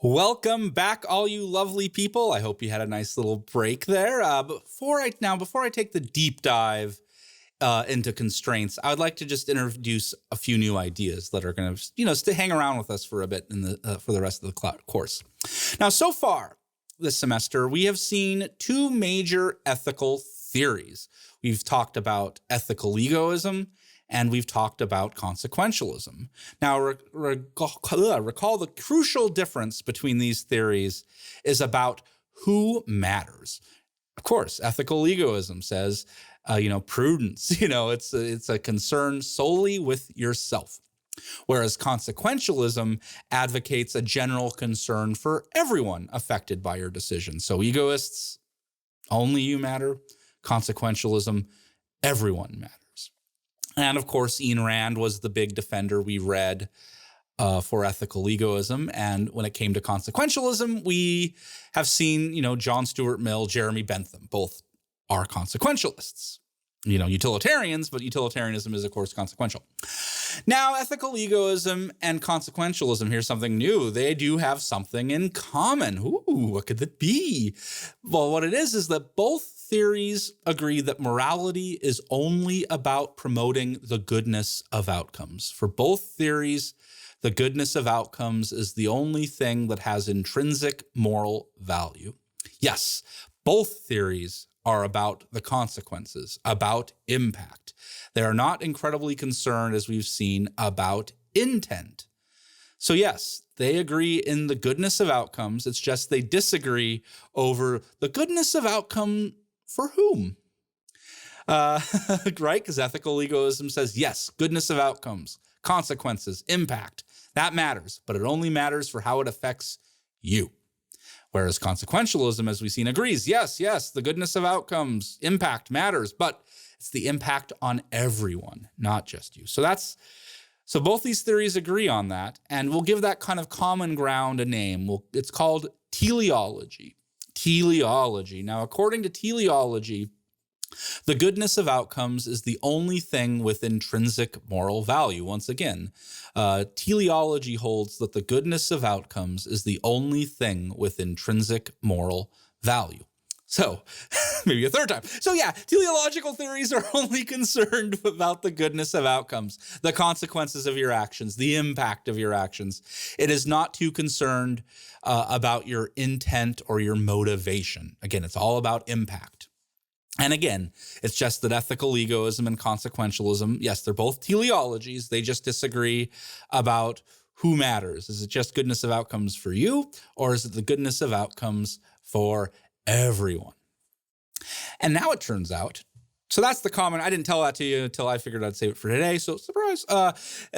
Welcome back, all you lovely people. I hope you had a nice little break there. Before I take the deep dive into constraints, I would like to just introduce a few new ideas that are going to, hang around with us for a bit for the rest of the course. Now, so far this semester, we have seen two major ethical theories. We've talked about ethical egoism, and we've talked about consequentialism. Now, recall the crucial difference between these theories is about who matters. Of course, ethical egoism says, prudence, it's a concern solely with yourself. Whereas consequentialism advocates a general concern for everyone affected by your decision. So egoists, only you matter. Consequentialism, everyone matters. And of course, Ayn Rand was the big defender we read for ethical egoism. And when it came to consequentialism, we have seen, John Stuart Mill, Jeremy Bentham, both are consequentialists. Utilitarians, but utilitarianism is, of course, consequential. Now, ethical egoism and consequentialism, here's something new. They do have something in common. Ooh, what could it be? Well, what it is that both theories agree that morality is only about promoting the goodness of outcomes. For both theories, the goodness of outcomes is the only thing that has intrinsic moral value. Yes, both theories are about the consequences, about impact. They are not incredibly concerned, as we've seen, about intent. So yes, they agree in the goodness of outcomes. It's just they disagree over the goodness of outcome for whom? Right? Because ethical egoism says, yes, goodness of outcomes, consequences, impact, that matters, but it only matters for how it affects you. Whereas consequentialism, as we've seen, agrees, yes, the goodness of outcomes, impact matters, but it's the impact on everyone, not just you. So both these theories agree on that, and we'll give that kind of common ground a name. It's called teleology. Teleology. Now, according to teleology, the goodness of outcomes is the only thing with intrinsic moral value. Once again, teleology holds that the goodness of outcomes is the only thing with intrinsic moral value. So, maybe a third time. So yeah, teleological theories are only concerned about the goodness of outcomes, the consequences of your actions, the impact of your actions. It is not too concerned about your intent or your motivation. Again, it's all about impact. And again, it's just that ethical egoism and consequentialism, yes, they're both teleologies. They just disagree about who matters. Is it just goodness of outcomes for you, or is it the goodness of outcomes for everyone? And now it turns out, so that's the common, I didn't tell that to you until I figured I'd save it for today, so surprise.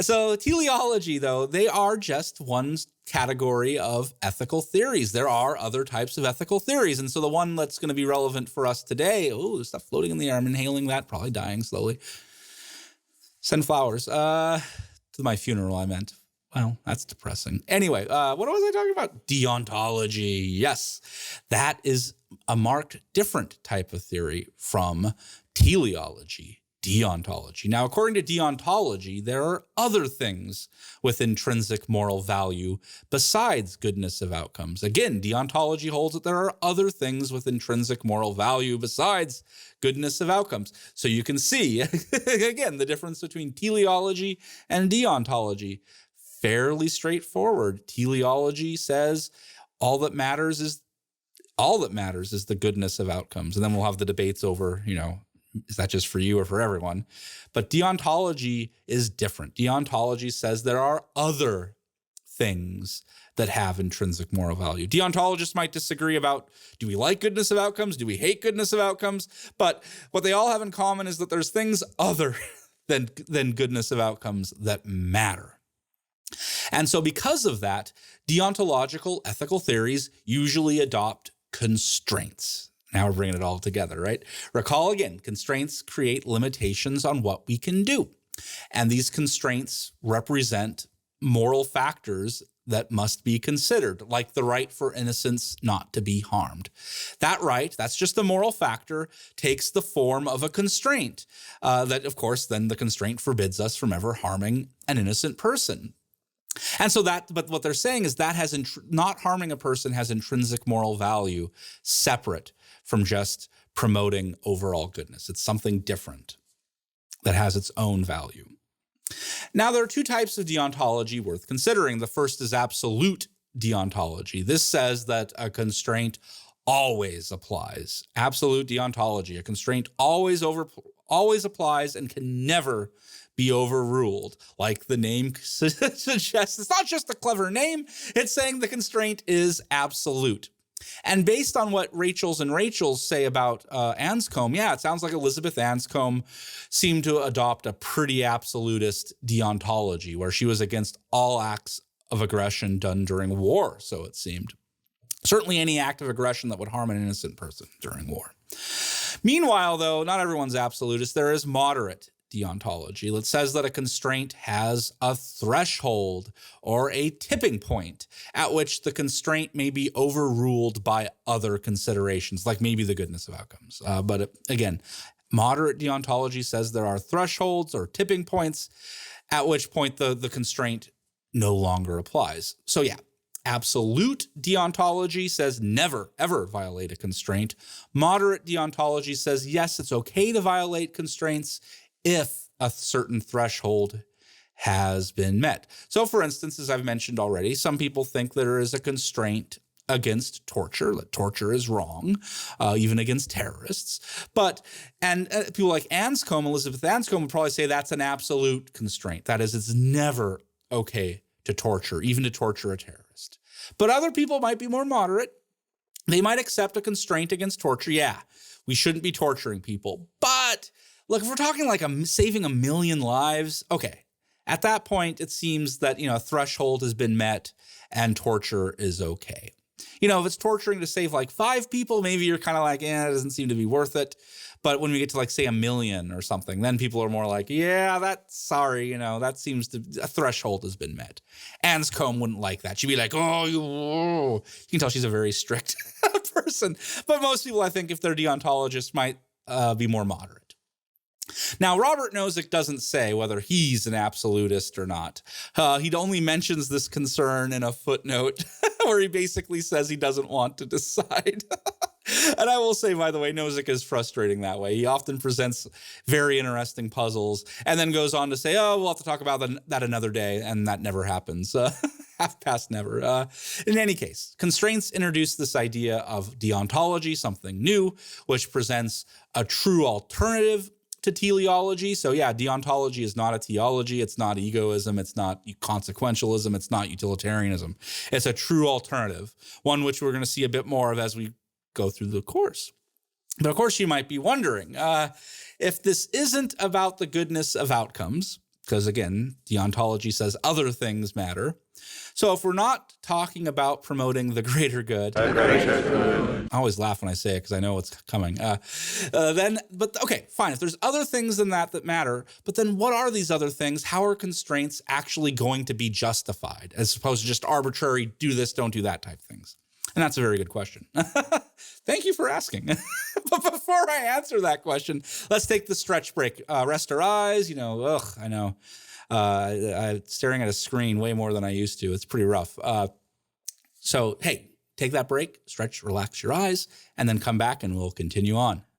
So teleology, though, they are just one category of ethical theories. There are other types of ethical theories, and so the one that's going to be relevant for us today, there's stuff floating in the air, I'm inhaling that, probably dying slowly. Send flowers. To my funeral, I meant. Well, that's depressing. Anyway, what was I talking about? Deontology. Yes, that is a marked different type of theory from teleology, deontology. Now, according to deontology, there are other things with intrinsic moral value besides goodness of outcomes. Again, deontology holds that there are other things with intrinsic moral value besides goodness of outcomes. So you can see, again, the difference between teleology and deontology. Fairly straightforward. Teleology says all that matters is the goodness of outcomes. And then we'll have the debates over, is that just for you or for everyone? But deontology is different. Deontology says there are other things that have intrinsic moral value. Deontologists might disagree about, do we like goodness of outcomes? Do we hate goodness of outcomes? But what they all have in common is that there's things other than goodness of outcomes that matter. And so because of that, deontological ethical theories usually adopt constraints. Now we're bringing it all together, right? Recall again, constraints create limitations on what we can do. And these constraints represent moral factors that must be considered, like the right for innocence not to be harmed. That right, that's just a moral factor, takes the form of a constraint that, of course, then the constraint forbids us from ever harming an innocent person. And so but what they're saying is that not harming a person has intrinsic moral value separate from just promoting overall goodness. It's something different that has its own value. Now, there are two types of deontology worth considering. The first is absolute deontology. This says that a constraint always applies. Absolute deontology, a constraint always applies and can never be overruled. Like the name suggests, it's not just a clever name, it's saying the constraint is absolute. And based on what Rachels say about Anscombe, yeah, it sounds like Elizabeth Anscombe seemed to adopt a pretty absolutist deontology where she was against all acts of aggression done during war, so it seemed. Certainly any act of aggression that would harm an innocent person during war. Meanwhile, though, not everyone's absolutist. There is moderate deontology that says that a constraint has a threshold or a tipping point at which the constraint may be overruled by other considerations, like maybe the goodness of outcomes. But again, moderate deontology says there are thresholds or tipping points at which point the constraint no longer applies. So yeah, absolute deontology says never, ever violate a constraint. Moderate deontology says, yes, it's okay to violate constraints if a certain threshold has been met. So for instance, as I've mentioned already, some people think there is a constraint against torture, that torture is wrong, even against terrorists. And people like Elizabeth Anscombe would probably say that's an absolute constraint. That is, it's never okay to torture, even to torture a terrorist. But other people might be more moderate. They might accept a constraint against torture. Yeah, we shouldn't be torturing people. But look, if we're talking like saving 1 million lives, okay. At that point, it seems that, a threshold has been met and torture is okay. If it's torturing to save like 5 people, maybe you're kind of like, it doesn't seem to be worth it. But when we get to like, say, 1 million or something, then people are more like, yeah, that seems a threshold has been met. Anscombe wouldn't like that. She'd be like, you can tell she's a very strict person. But most people, I think, if they're deontologists, might be more moderate. Now, Robert Nozick doesn't say whether he's an absolutist or not. He only mentions this concern in a footnote where he basically says he doesn't want to decide. And I will say, by the way, Nozick is frustrating that way. He often presents very interesting puzzles and then goes on to say, we'll have to talk about that another day, and that never happens. Half past never. In any case, constraints introduce this idea of deontology, something new, which presents a true alternative to teleology. So yeah, deontology is not a theology. It's not egoism. It's not consequentialism. It's not utilitarianism. It's a true alternative, one which we're going to see a bit more of as we go through the course. But of course, you might be wondering, if this isn't about the goodness of outcomes, because again, deontology says other things matter. So if we're not talking about promoting the greater good, I always laugh when I say it because I know what's coming. Okay, fine. If there's other things than that matter, but then what are these other things? How are constraints actually going to be justified as opposed to just arbitrary, do this, don't do that type things? And that's a very good question. Thank you for asking. But before I answer that question, let's take the stretch break. Rest our eyes. I know. I'm staring at a screen way more than I used to. It's pretty rough. So, hey, take that break, stretch, relax your eyes, and then come back and we'll continue on.